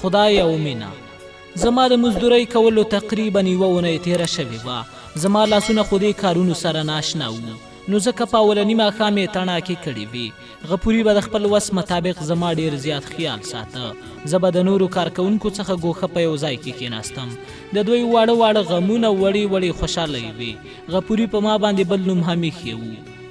خدای او مینه. زما د مزدورۍ کولو تقریبا 1 اونۍ تیره شوې وه. زما لاسونه خو دې کارونو سره ناشنا وو، نو ځکه په اولني ماښام یې تڼاکې کړې وې. غفوري به د خپل وس مطابق زما ډېر زیات خیال ساته. زه به د نورو کارکوونکو څخه ګوښه په یو ځای کې کېناستم. د دوی واړه واړه غمونه وړې وړې خوشحالۍ وې. غفوري په ما باندې بل نوم هم ایښی و،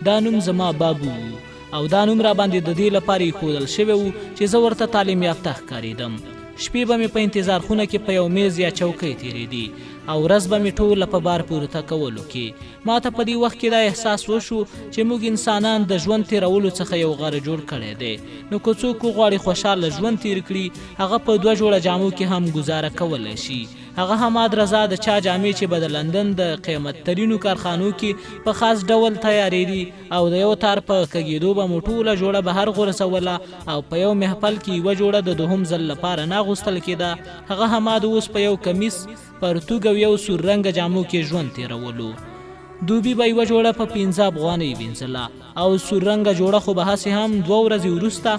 دا نوم زما بابو و، او دا نوم را باندې د دې لپاره ایښودل شوی و چې زه ورته تعلیم یافته ښکارېدم. شپې به مې په انتظار خونه کې په یو میز یا چوکۍ تېرېدې او ورځ به مې ټوله په بار پورته کولو کې. ما ته په دې وخت کې دا احساس وشو چې موږ انسانان د ژوند تېرولو څخه یو غره جوړ کړی دی. نو که څوک وغواړي خوشحاله ژوند تېر کړي، هغه په 2 جوړه جامو کې هم ګزاره کولی شي. هغه حماد رضا د چا جامې چې به د لندن د قیمت ترینو کارخانو کې په خاص ډول تیارېدي او د یو تار په کږېدو به مو ټوله جوړه بهر غورځوله او په یو محفل کې 1 جوړه د 2هم ځل لپاره نه اغوستل کېده. هغه حماد اوس په یو کمیس، پرتوګ او یو سور رنګه جامو کې ژوند تېرولو. دوبي به 1 جوړه په 15 افغانۍ وینځله او سور رنګه جوړه خو به هسې هم 2 ورځې وروسته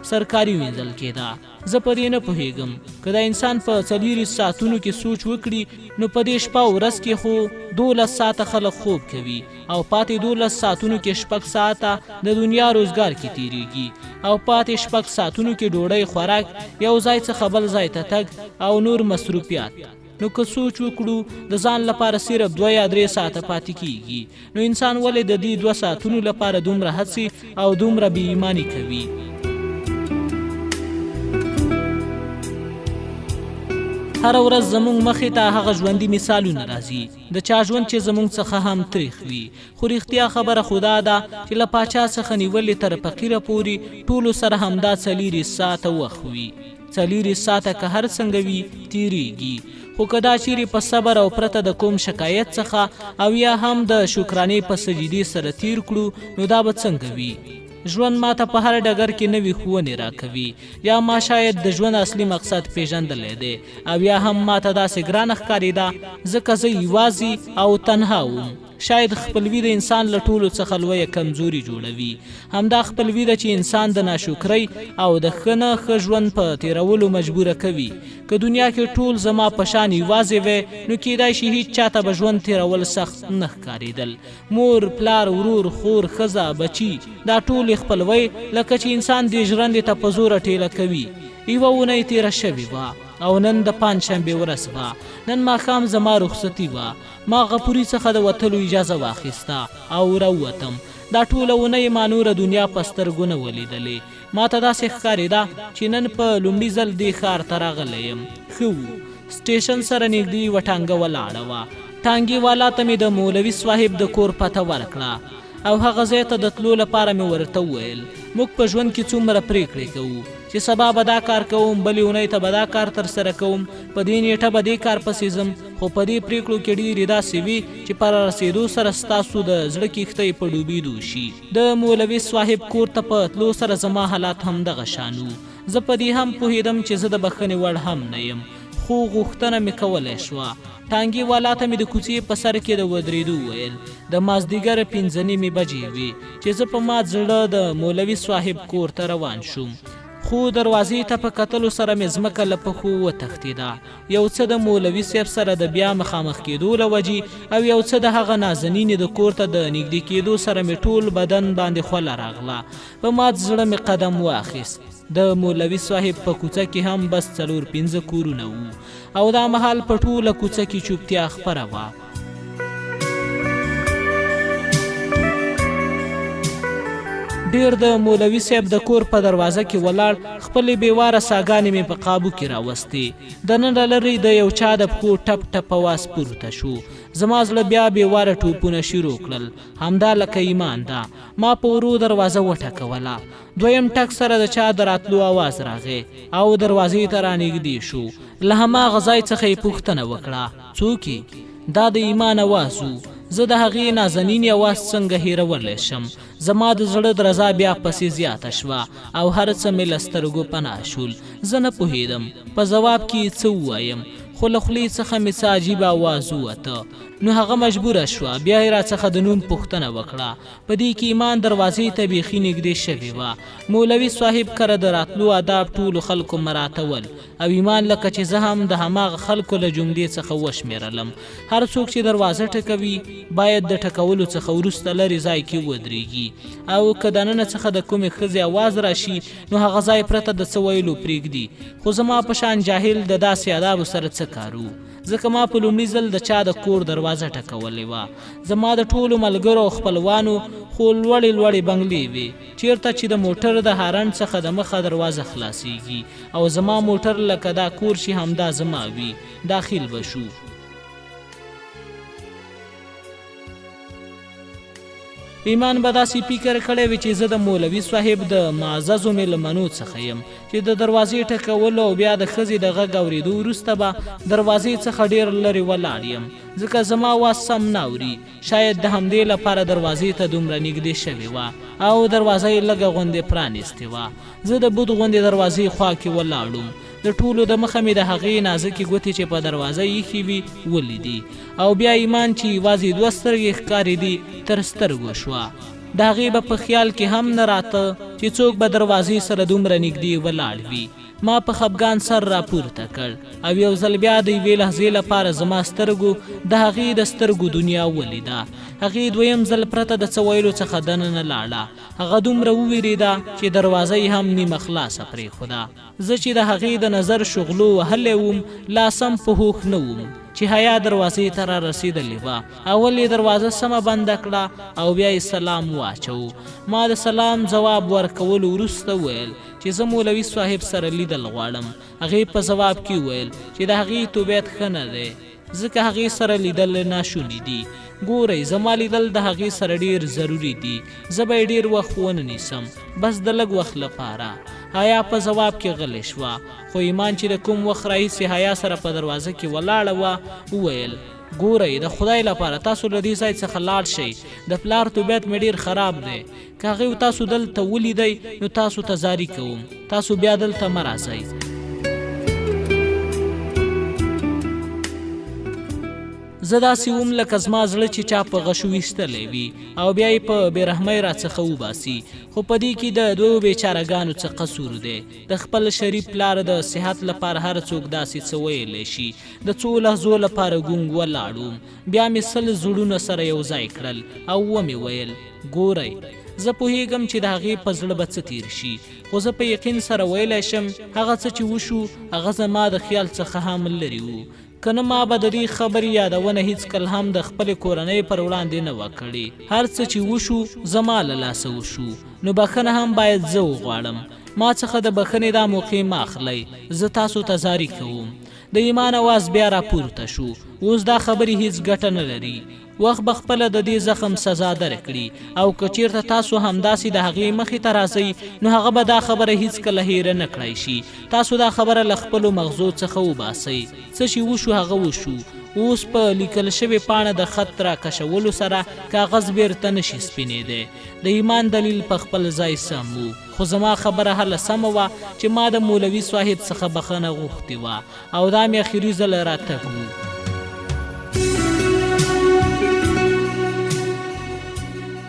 سرکاري وینځل کېده. زه په دې نه پوهېږم که د انسان په 40 ساعتونو کې سوچ وکړي نو په دې شپه او ورځ کې خو 12 ساعته خلک خوب کوي او پاتې 12 ساعتونو کې 6 ساعته د دنیا روزګار کې تیریږي او پاتې 6 ساعتونو کې ډوډۍ خوراک، یو ځای څخه بل ځای ته تګ او نور مصروفیات. نو که سوچ وکړو د ځان لپاره صرف 2 یا 3 ساعته پاتې کیږي، نو انسان ولې د دې 2 ساعتونو لپاره دومره هڅې او دومره بې ایماني کوي؟ هر ورځ زمونږ مخې ته هغه ژوندي مثالونه راځي، د چا ژوند چې زمونږ څخه هم تریخ وي. خو رښتیا خبره خدا ده چې له پاچا څخه نیولې تر فقیره پورې ټولو سره همدا 40 ساعته وخت وي. 40 ساعته که هر څنګه وي تیریږي، خو که دا چیرې په صبر او پرته د کوم شکایت څخه او یا هم د شکرانې په سجدې سره تیر کړو نو دا به څنګه وي؟ ژوند ماته په هر ډګر کې نوې ښوونې راکوي، یا ما شاید د ژوند اصلي مقصد پیژندلی دی او یا هم ماته داسې ګرانه ښکارېده ځکه زه یوازې او تنها وم. شاید خپلوي د انسان له ټولو څخه لویه کمزوري جوړوي. همدا خپلوي ده چې انسان د ناشکرۍ او د ښه نه ښه ژوند په تېرولو مجبوره کوي. که دنیا کې ټول زما په شان یوازې وی نو کیدای شي هیڅ چاته به ژوند تېرول سخت نه ښکارېدل. مور، پلار، ورور، خور، ښځه، بچي، دا ټولې خپلوۍ لکه چې انسان دې ژرندې ته په زوره ټېله کوي. 1 اونۍ تېره شوې وه او نن د پنجشنبې ورځ وه. نن ماښام زما رخصتي وه. ما غفوري څخه د وتلو اجازه واخیسته او راووتم. دا ټوله اونۍ ما نوره دنیا په سترګو نه ولیدلې. ما ته داسې ښکارېده چې نن په لومړي ځل دې ښار ته راغلی یم. ښه وو. سټیشن سره نږدې یوه ټانګه ولاړه وه. ټانګې والا ته مې د مولوي صاحب د کور پته ورکړه او هغه ځای ته د تلو لپاره مې ورته وویل موږ په ژوند کې څومره پریکړې کوو چې سبا به دا کار کوم، بلې اونۍ ته به دا کار ترسره کوم، په دې نیټه به دې کار پسې ځم. خو په دې پریکړو کې ډېرې داسې وي چې په رارسېدو سره ستاسو د زړه کښتۍ په ډوبېدو شي. د مولوي صاحب کور ته په تلو سره زما حالات هم دغه شان وو. زه په دې هم پوهېدم چې زه د بښنې وړ هم نه یم، خو غوښتنه مې کولی شوه. ټانګې والا ته مې د کوڅې په سر کې د ودرېدو ویل. د مازدیګر 5 بجې وې چې زه په مات زړه د مولوي صاحب کور ته روان شوم. خو دروازې ته په کتلو سره مې ځمکه له پښو وتښتېده. یو څه د مولوي صاحب سره د بیا مخامخ کېدو له وجې او یو څه د هغه نازنینې د کور ته د نږدې کېدو سره مې ټول بدن باندې خوله راغله. په مات زړه مې قدم واخیست. د مولوي صاحب په کوڅه کې هم بس 4-5 کورونه وو او دا مهال په ټوله کوڅه کې چوپتیا خپره وه. ډېر د مولوي صاحب د کور په دروازه کې ولاړ خپلې بېواره ساګانې مې په قابو کې راوستې. دننه لرې د یو چا د پښو ټپ ټپ اواز پورته شو. زما زړه بیا بېواره ټوپونه شروع کړل. همدا لکه ایمان ده. ما په ورو دروازه وټکوله. دویم ټک سره د چا د راتلو اواز راغی او دروازې ته رانږدې شو. له هماغه ځای څخه یې پوښتنه وکړه څوک یې؟ دا د ایمان اواز و. زه د هغې نازنینې اواز څنګه هېرولی شم؟ زما د زړه درزا بیا پسې زیاته شوه او هر څه مې له سترګو پناه شول. زه نه پوهېدم په ځواب کې څه ووایم، خو له خولې څخه مې څه عجیبه اواز ووته. نو هغه مجبوره شوه بیا یې راڅخه د نوم پوښتنه وکړه. په دې کې ایمان دروازې ته بیخي نږدې شوې وه. مولوي صاحب کره د راتلو آداب ټولو خلکو مراتول او ایمان لکه چې زه هم د هماغه خلکو له جملې څخه وشمېرلم. هر څوک چې دروازه ټکوي باید د ټکولو څخه وروسته لرې ځای کې ودرېږي او که دننه څخه د کومې ښځې اواز راشي نو هغه ځای پرته د څه ویلو پرېږدي. خو زما په شان جاهل د داسې آدابو سره څه کار و، ځکه ما په لومړي ځل د چا د کور دروازه ټکولې وه. زما د ټولو ملګرو او خپلوانو خو لوړې لوړې بنګلې وې چیرته چې د موټر د هارن څخه د مخه دروازه خلاصیږي او زما موټر لکه دا کور شي همدا زما وي. داخل بشو. ایمان به داسې فکر کړی وي چې زه د مولوي صاحب د معززو مېلمنو څخه یم چې د دروازې ټکولو او بیا د ښځې د غږ اورېدو وروسته به دروازې څخه ډېر لرې ولاړ یم ځکه زما آواز سم نه اوري. شاید د همدې لپاره دروازې ته دومره نږدې شوې وه او دروازه یې لږه غوندې پرانیستې وه. زه د بوت غوندې دروازې خوا کې ولاړم. د ټولو د مخه مې د هغې نازکې ګوتې چې په دروازه ایښې وي ولیدي او بیا ایمان چې یوازې 2 سترګې ښکارېدې تر سترګو شوه. د هغې به په خیال کې هم نه راته چې څوک به دروازې سره دومره نږدې ولاړ وي. ما په خفګان سر راپورته کړ او یو ځل بیا د یوې لحظې لپاره زما سترګو د هغې د سترګو دنیا ولیده. هغې دویم ځل پرته د څه ویلو څخه دننه لاړه. هغه دومره وویرېده چې دروازه یې هم نیمه خلاصه پرېښوده. زه چې د هغې د نظر شغلو وهلی وم لا سم په هوښ نه وم چې حیا دروازې ته را رسېدلې وه. اول یې دروازه سمه بنده کړه او بیا یې سلام واچو. ما د سلام جواب ورکولو وروسته ویل چې زه مولوي صاحب سره لیدل غواړم. هغې په ځواب کې ویل چې د هغې طبیعت ښه نه دی ځکه هغې سره لیدل ناشوني دي. ګورئ زما لیدل د هغې سره ډېر ضروري دي. زه به یې ډېر وخت ونه نیسم بس د لږ وخت لپاره. حیا په ځواب کې غلې شوه خو ایمان چې د کوم وخت راهیسې حیا سره په دروازه کې ولاړه وه وویل ګورئ د خدای لپاره تاسو له دې ځای څخه لاړ شئ. د پلار طبیعت مې ډېر خراب دی. که هغې تاسو دلته ولیدئ نو تاسو ته زاري کوم تاسو بیا دلته مه راځئ. زه داسې وم لکه زما زړه چې چا په غشو ویستلی وي او بیا یې په بېرحمۍ راڅخه وباسي. خو په دې کې د 2 بیچارهګانو څه قصور دی. د خپل شریف پلار د صحت لپاره هر څوک داسې څه ویلی شي. د څو لحظو لپاره ګونګ ولاړم. بیا مې 100 زړونه سره یو ځای کړل او ومې ویل ګورئ زه پوهیږم چې د هغې په زړه به څه تیر شي خو زه په یقین سره ویلی شم هغه څه چې وشو هغه زما د خیال څخه هم لرې وو. که نه ما به د دې خبرې یادونه هیڅکله هم د خپلې کورنۍ پر وړاندې نه وه کړې. هر څه چې وشو زما له لاسه وشو نو بښنه هم باید زه وغواړم. ما څخه د بښنې دا موقع مه اخلئ. زه تاسو ته زاري کوم. د ایمان اواز بیا راپورته شو. اوس دا خبرې هیڅ ګټه نه لري. وخت به خپله د دې زخم سزا درکړي او که چیرته تاسو همداسې د هغې مخې ته راځئ نو هغه به دا خبره هیڅکله هیره نه کړی شي. تاسو دا خبره له خپلو مغزو څخه وباسئ. څه چې وشو هغه وشو. اوس په لیکل شوې پاڼه د خط راکشولو سره کاغذ بیرته نشي سپینېدی. د ایمان دلیل په خپل ځای سم و خو زما خبره هله سمه وه چې ما د مولوي صاحب څخه بښنه غوښتې وه او دا مې اخري ځل راتګ و.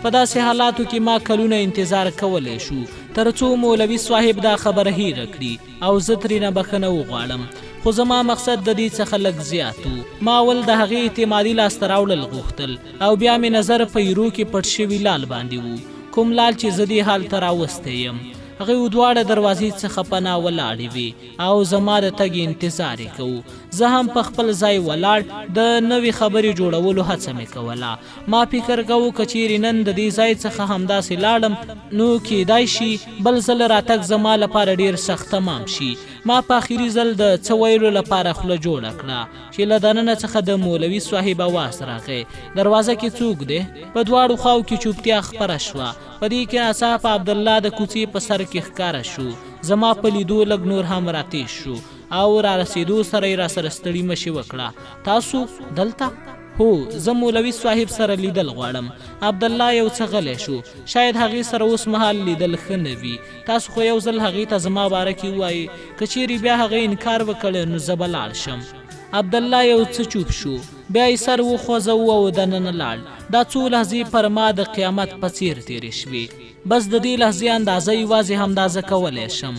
په داسې حالاتو کې ما کلونه انتظار کولی شو تر څو مولوي صاحب دا خبره هیره کړي او زه ترېنه بښنه وغواړم. خو زما مقصد د دې څخه لږ زیات و. ما اول د هغې اعتمادي لاسته راوړل غوښتل او بیا مې نظر په ایرو کې پټ شوي لال باندې و. کوم لال چې زه دې حال ته راوستی یم. هغې دواړه دروازې څخه پناه ولاړې وې او زما د تګ انتظار یې کوو. زه هم په خپل ځای ولاړ د نوې خبرې جوړولو هڅه مې کوله. ما فکر کوو که چیرې نن د دې ځای څخه همداسې لاړم نو کیدای شي بل ځل راتګ زما لپاره ډېر سخت تمام شي. ما په آخري ځل د څه ویلو لپاره خوله جوړه کړه چې له دننه څخه د مولوي صاحب اواز راغی دروازه کې څوک دی. په دواړو خواو کې چوپتیا خپره شوه. په دې کې ناڅاپه عبدالله د کوڅې په سر کې ښکاره شو. زما په لیدو لږ نور هم راتېز شو او را رسېدو سره یې راسره ستړي مشي وکړه. تاسو دلته؟ هو زه مولوي صاحب سره لیدل غواړم. عبدالله یو څه غلی شو. شاید هغې سره اوس مهال لیدل ښه نه وي. تاسو خو یو ځل هغې ته زما باره کې ووایئ. که چیرې بیا هغې انکار وکړی نو زه به لاړ شم. عبدالله یو څه چوپ شو، بیا یې سر وخوځاوه او دننه لاړ. دا څو لحظې پر ما د قیامت په څیر تېرې شوې. بس د دې لحظې اندازه یوازې همدازه کولی شم.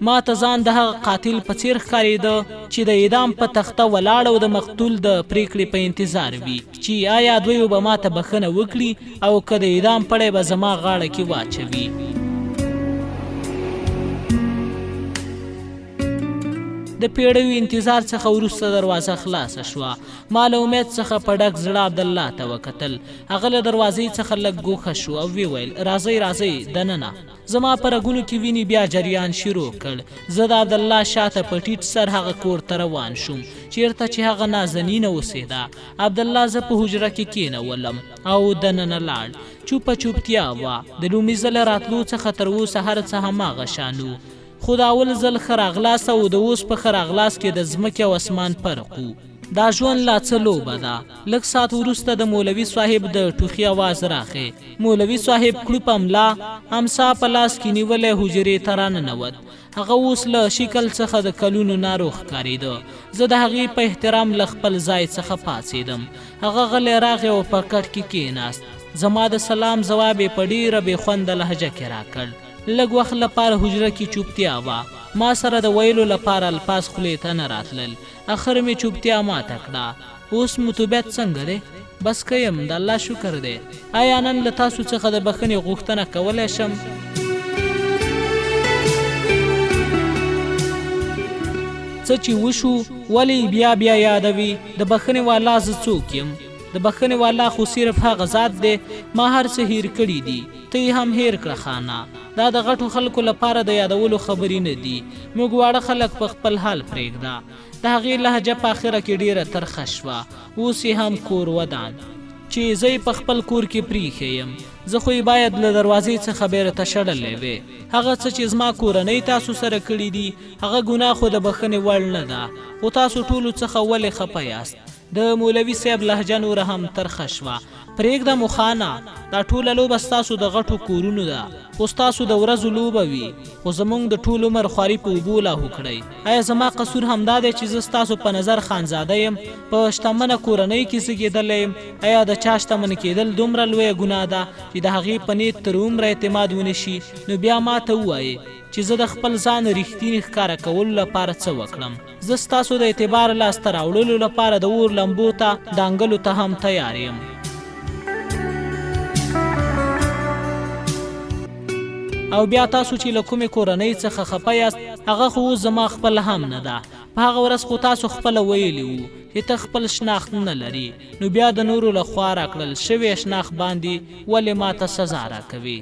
ما ته ځان د هغه قاتل په څیر ښکارېده چې د اعدام په تخته ولاړ او د مقتول د پریکړې په انتظار وي چې آیا دوی به ما ته بخښنه وکړي او که د اعدام پړی به زما غاړه کې واچوي. د پیړیو انتظار څخه وروسته دروازه خلاصه شوه. ما له امید څخه په ډک زړه عبدالله ته وکتل. هغه له دروازې څخه لږ ګوښه شو او ویې راځئ راځئ دننه. زما په رګونو کې وینې بیا جریان شروع کړ. زه د عبدالله شاته په ټیټ سر هغه کور ته روان شوم چیرته چې هغه نازنینه اوسېده. عبدالله زه په حجره کې کېنولم او دننه لاړ. چوپه چوپتیا وه. د لومړي ځله راتلو څخه تر اوسه هر څه هماغه شان و، خو د اول ځل ښه راغلاست او د اوس په ښه راغلاست کې د ځمکې او اسمان فرق و. دا ژوند لا څه لوبه ده. لږ ساعت وروسته د مولوي صاحب د ټوخي اواز راغی. مولوي صاحب کړوپه ملا امسا په لاس کې نیولی حجرې ته راننوت. هغه اوس له شکل څخه د کلونو ناروغ ښکارېده. زه د هغې په احترام له خپل ځای څخه پاڅېدم. هغه غلی راغی او په کټ کې کېناست. زما د سلام ځواب یې په ډېره بې خونده لهجه کې راکړ. لږ وخت لپاره حجره کې چوپتیا وه. ما سره د ویلو لپاره الفاظ خولې ته نه راتلل. اخر مې چوپتیا ماته کړه. اوس مو طبیعت څنګه دی؟ بس که یم، د الله شکر دی. آیا نن له تاسو څخه د بخښنې غوښتنه کولی شم؟ څه چې وشو ولې بیا بیا یادوي؟ د بخښنې والا زه څوک یم؟ د بخښنې والا خو صرف هغه ذات دی. ما هر څه هیر کړي دي، ته یې هم هیر کړه خانه. دا د غټو خلکو لپاره د یادولو خبرې نه دي. موږ واړه خلک په خپل حال پرېږده. د هغې لهجه په اخره کې ډېره ترخه شوه. اوس یې هم کور ودان چې زه یې په خپل کور کې پریښی یم. زه خو یې باید له دروازې څخه بیرته شړلی وې. هغه څه چې زما کورنۍ تاسو سره کړي دي هغه ګناه خو د بخښنې وړ نه ده. خو تاسو ټولو څخه ولې خفه یاست؟ د مولوي صاحب لهجه نوره هم ترخه شوه. پرېږده مو خانه، دا ټوله لوبه ستاسو د غټو کورونو ده، خو ستاسو د ورځو لوبه وي، خو زموږ د ټول عمر خواري په اوبو لاهو کړئ. آیا زما قصور همدا دی چې زه ستاسو په نظر خانزاده یم، په شتمنه کورنۍ کې زیږېدلی یم؟ آیا د چا شتمن کېدل دومره لویه ګناه ده چې د هغې په نیت تر عمره اعتماد ونه شي؟ نو بیا ما ته ووایئ چې زه د خپل ځان رښتینې ښکاره کولو لپاره څه وکړم. زه ستاسو د اعتبار لاسته راوړلو لپاره د اور لمبو ته دانګلو ته هم تیار یم. او بیا تاسو چې له کومې کورنۍ څخه خفه یاست هغه خو اوس زما خپل هم نه ده. په هغه ورځ خو تاسو خپله ویلي وو چې ته خپل شناخت نه لري، نو بیا د نورو له خوا راکړل شوی شناخت باندې ولې ما ته سزا راکوي؟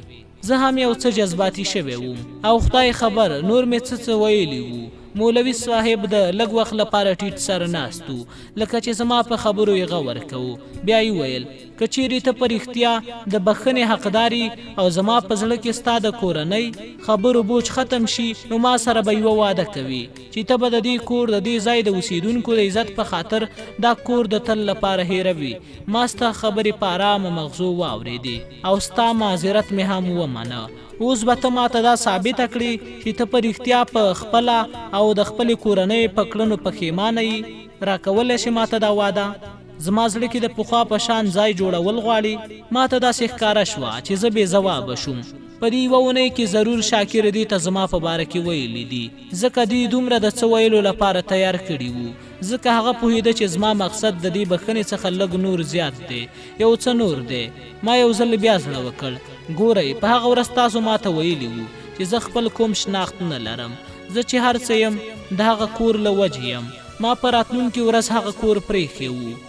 زه هم یو څه جذباتي شوی وم او خدای خبر نور مې څه ویلي وو. مولوي صاحب د لږ وخت لپاره ټیټ سره ناست و لکه چې زما په خبرو یې غور کوو. بیا یې ویل که چیرې ته په رښتیا د بخښنې حقداري او زما په زړه کې ستا د کورنۍ خبرو بوج ختم شي، نو ما سره به یوه واده کوي چې ته به د دې کور د دې ځای د اوسیدونکو د عزت په خاطر دا کور د تل لپاره هیروي. ما ستا خبرې په ارامه مغزو واورېدې او ستا معذرت مې هم ومنه. اوس به ته ماته دا ثابته کړي چې ته په رښتیا په خپله او د خپلې کورنۍ په کړنو پښیمانه یې. راکولی شي ماته دا واده؟ زما زړه کې د پخوا په شان ځای جوړول غواړي. ماته داسې ښکاره شوه چې زه بې ځوابه شوم. په دې یوه اونۍ کې ضرور شاکر دې ته زما په باره کې ویلي دي، ځکه دې دومره د څه ویلو لپاره تیار کړي وو، ځکه هغه پوهېده چې زما مقصد د دې بخښنې څخه لږ نور زیات دی، یو څه نور دی. ما یو ځل بیا زړه وکړ. ګورئ، په هغه ورځ تاسو ماته ویلي وو چې زه خپل کوم شناخت نه لرم. زه چې هر څه یم د هغه کور له وجې یم. ما په راتلونکې ورځ هغه کور پرېښی وو.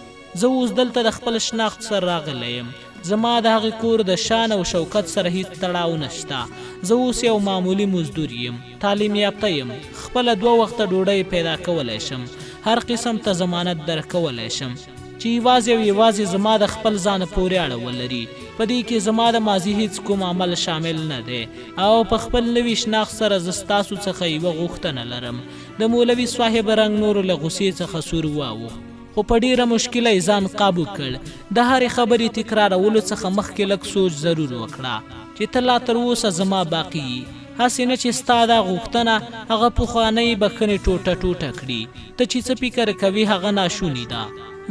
زه اوس دلته د خپل شناخت سره راغلی یم. زما د هغې کور د شان او شوکت سره هیڅ تړاو نشته. زه اوس یو معمولي مزدور یم، تعلیم یافته یم، خپله 2 وخته ډوډۍ پیدا کولی شم، هر قسم ته ضمانت درکولی شم چې یوازې او یوازې زما د خپل ځان پورې اړه ولري. په دې کې زما د ماضي هیڅ کوم عمل شامل نه دی او په خپل نوي شناخت سره زه ستاسو څخه یوه غوښتنه لرم. د مولوي صاحب رنګ نورو له غوسې څخه سور واوښت، خو په ډیره مشکله یې ځان قابو کړ. د هرې خبرې تکرارولو څخه مخکې لږ سوچ ضرور وکړه چې ته لا تر اوسه زما باقي یې. هسې نه چې ستا دا غوښتنه هغه پخوانۍ بښنې ټوټه ټوټه کړي. ته چې څه فکر کوي هغه ناشوني ده.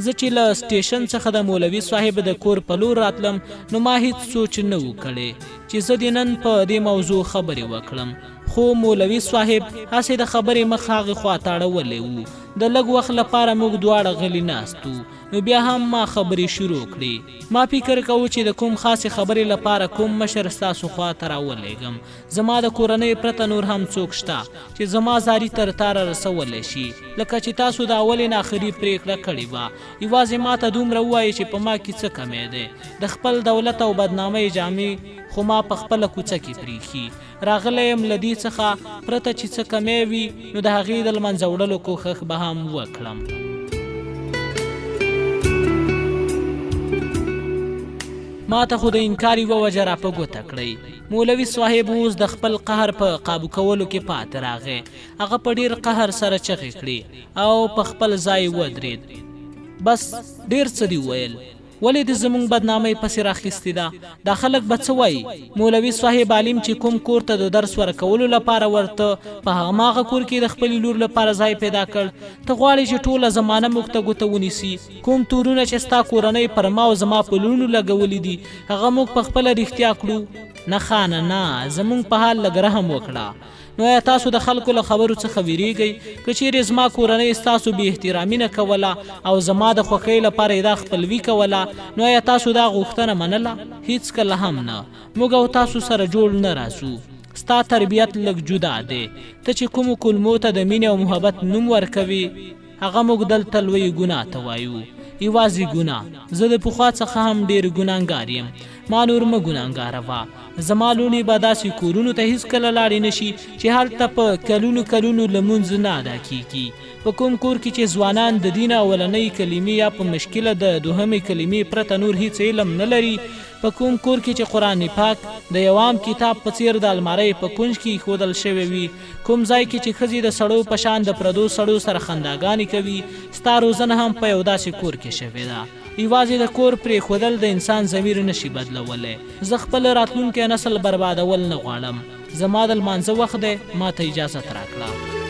زه چې له سټیشن څخه د مولوي صاحب د کور په لور راتلم نو ما هیڅ سوچ نه و کړی چې زه د نن په دې موضوع خبرې وکړم، خو مولوي صاحب هسې د خبرې مخ هغې خوا ته اړولی و. د لږ وخت لپاره موږ دواړه غلي ناست وو، نو بیا هم ما خبرې شروع کړې. ما فکر کوو چې د کوم خاصې خبرې لپاره کوم مشر ستاسو خوا ته راولېږم. زما د کورنۍ پرته نور هم څوک شته چې زما زاري تر تاره رسولی شي، لکه چې تاسو د اولې نه آخري پرېکړه کړې وه. یوازې ما ته دومره ووایي چې په ما کې څه کمی دی. د خپل دولت او بدنامۍ جامې خو ما په خپله کوڅه کې پرېښي. راغلی یم له دې څخه پرته چې څه کمی وي نو د هغې د لمنځه وړلو کوښښ به هم وکړم. ما ته خو د انکار یوه وجه را په ګوته کړئ. مولوي صاحب اوس د خپل قهر په قابو کولو کې پاتې راغی. هغه په ډېر قهر سره چغې کړې او په خپل ځای ودرېد. بس ډېر څه دي ویل، ولې د زموږ بدنامۍ پسې راخیستې ده؟ دا خلک به څه وایي؟ مولوي صاحب عالم چې کوم کور ته د درس ورکولو لپاره ورته په هماغه کور کې د خپلې لور لپاره ځای پیدا کړ. ته غواړې چې ټوله زمانه موږ ته ګوته ونیسي؟ کوم تورونه چې ستا کورنۍ پر ما او زما په لورونو لګولي دي هغه موږ په خپله رښتیا کړو؟ نه خانه نه، زموږ په حال لږ رحم وکړه. نو یا تاسو د خلکو له خبرو څخه ویریږئ؟ که چیرې زما کورنۍ ستاسو بې احترامي نه کوله او زما د خوښۍ لپاره یې دا خپلوي کوله نو یا تاسو دا غوښتنه منله؟ هیڅکله هم نه. موږ او تاسو سره جوړ نه راځو. ستا تربیت لږ جدا دی. ته چې کومو کلمو ته د مینې او محبت نوم ورکوي هغه موږ دلته لویې ګناه ته وایو. یوازې ګناه. زه د پخوا څخه هم ډېر ګناهګار یم. ما نور مه ګناهګاروه. زما لوڼې به داسې کورونو ته هیڅکله لاړې نشي چې هلته په کلونو کلونو لمونځ نه ادا کیږي. په کوم کور کې چې ځوانان د دین اولنۍ کلمې یا په مشکله د دوهمې کلمې پرته نور هیڅ علم نه لري، په کوم کور کې چې قرآن پاک د یو عام کتاب په څیر د المارۍ په کونج کې ایښودل شوی وي، کوم ځای کې چې ښځې د سړو په شان د پردو سړو سره خنداګانې کوي، ستا روزنه هم په یو داسې کور کې شوې ده. یوازې د کور پرېښودل د انسان ضمیر نشي بدلولی. زه خپل راتلونکی نسل بربادول نه غواړم. زما د لمانځه وخت دی، ما ته اجازت راکړه.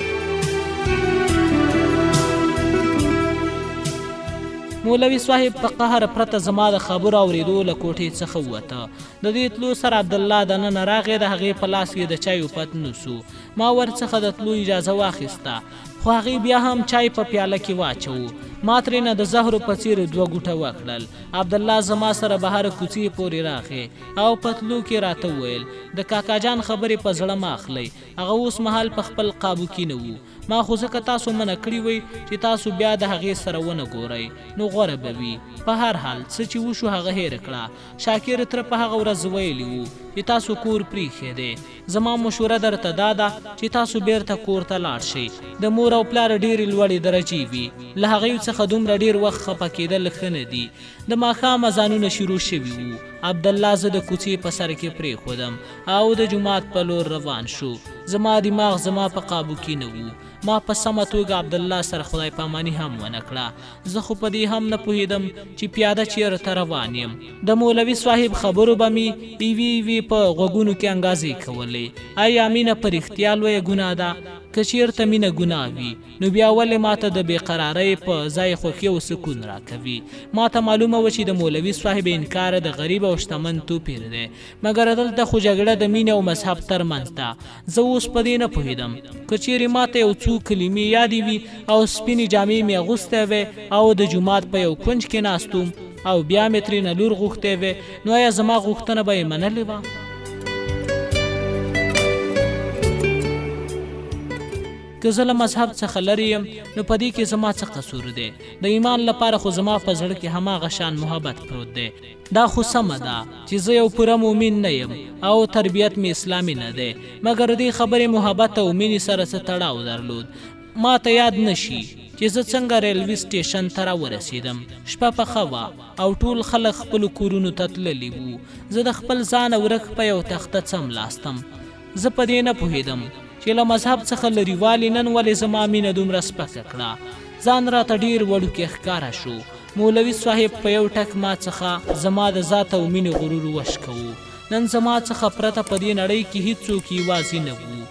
مولوي صاحب په قهر پرته زما د خبرو اورېدو له کوټې څخه ووته. د دې تلو سره عبدالله دننه راغی. د هغې په لاس کې د چایو پتنوس و. ما ورڅخه د تلو اجازه واخیسته، خو هغې بیا هم چای په پیاله کې واچوو. ما ترېنه د زهرو په څیر 2 ګوټه وکړل. عبدالله زما سره بهر کوڅې پورې راغی او په تلو کې راته وویل د کاکا جان خبرې په زړه مه اخلئ، هغه اوس مهال په خپل قابو کې نه وو. ما خو ځکه تاسو منع کړي وئ چې تاسو بیا د هغې سره ونه ګورئ نو غوره به وي. په هر حال څه چې وشو هغه هېره کړه. شاکر تره په هغه ورځ ویلي وو چې تاسو کور پرېښی دی. زما مشوره درته دا ده چې تاسو بیرته کور ته لاړ شئ. د مور او پلار ډېرې لوړې درجې وي، له هغې څخه دومره ډېر وخت خفه کېدل ښه نه دي. د ماښام اذانونه شروع شوي وو. عبدالله زه د کوڅې په سر کې پرېښودم او د جومات په لور روان شو. زما دماغ زما په قابو کې نه وو. ما په سمه توګه عبدالله سره خدای پاماني هم ونه کړه. زه خو په دې هم نه پوهېدم چې پیاده چېرته روان یم. د مولوي صاحب خبرو به مې یوې په غوږونو کې انګازې کولې. آیا مینه په رښتیا لویه ګناه ده؟ که چېرته مینه ګناه وي نو بیا ولې ماته د بېقرارۍ په ځای خوښي او سکون راکوي؟ ماته معلومه وه چې د مولوي صاحب انکار د غریب او شتمن توپیر دی، مګر دلته خو جګړه د مینې او مذهب ترمنځ ده. زه اوس په دې نه پوهېدم که چیرې ماته یو څو کلمې یادې وي او سپینې جامې مې اغوستی وی او د جومات په یو کونج کې ناست وم او بیا مې ترېنه لور غوښتی وی نو آیا زما غوښتنه به یې منلې وه؟ که زه له مذهب څخه لرې یم نو په دې کې زما څه قصور دی؟ د ایمان لپاره خو زما په زړه کې هماغه شان محبت پروت دی. دا خو سمه ده چې زه یو پوره مومن نه یم او تربیت مې اسلامي نه دی، مګر دې خبرې محبت او مینې سره څه تړاو درلود. ما ته یاد نشي چې زه څنګه ریلوي سټیشن ته راورسېدم. شپه پخه وه او ټول خلک خپلو کورونو ته تللي وو. زه د خپل ځانه ورک په یو تخته څملاستم. زه په دې نه پوهېدم چې له مذهب څخه لرېوالي نن ولې زما مینه دومره سپکه کړه. ځان راته ډېر وړوکی ښکاره شو. مولوي صاحب په یو ټک ما څخه زما د ذات او مینې غرور وشکوو. نن زما څخه پرته په دې نړۍ کې هیڅوک یوازې نه وو.